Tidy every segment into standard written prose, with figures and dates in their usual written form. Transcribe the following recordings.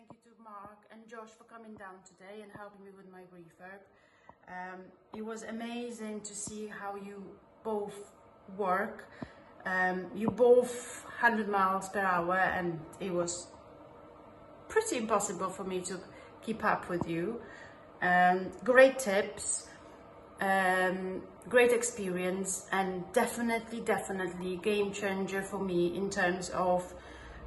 thank you to Mark and Josh for coming down today and helping me with my refurb. It was amazing to see how you both work. You both 100 miles per hour, and it was pretty impossible for me to keep up with you. Great tips, great experience, and definitely game changer for me in terms of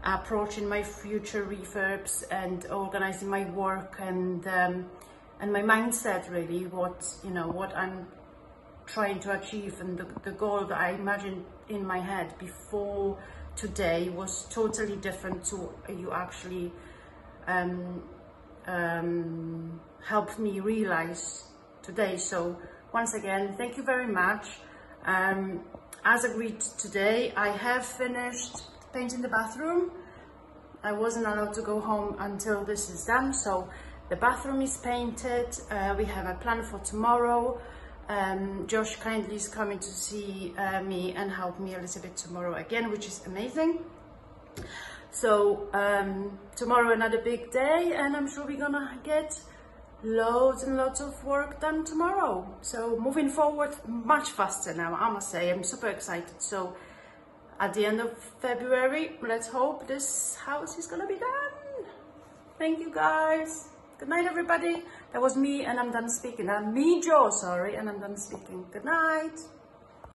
approaching my future refurbs and organizing my work and my mindset, really, what I'm trying to achieve, and the goal that I imagined in my head before today was totally different to you actually helped me realize today. So once again, thank you very much. As agreed today, I have finished painting the bathroom. I wasn't allowed to go home until this is done, so the bathroom is painted. We have a plan for tomorrow. Josh kindly is coming to see me and help me a little bit tomorrow again, which is amazing. So tomorrow another big day, and I'm sure we're gonna get loads and loads of work done tomorrow. So moving forward much faster now, I must say. I'm super excited. So at the end of February, let's hope this house is gonna be done. Thank you guys. Good night, everybody. That was me, and I'm done speaking. Me, Joe, sorry, and I'm done speaking. Good night.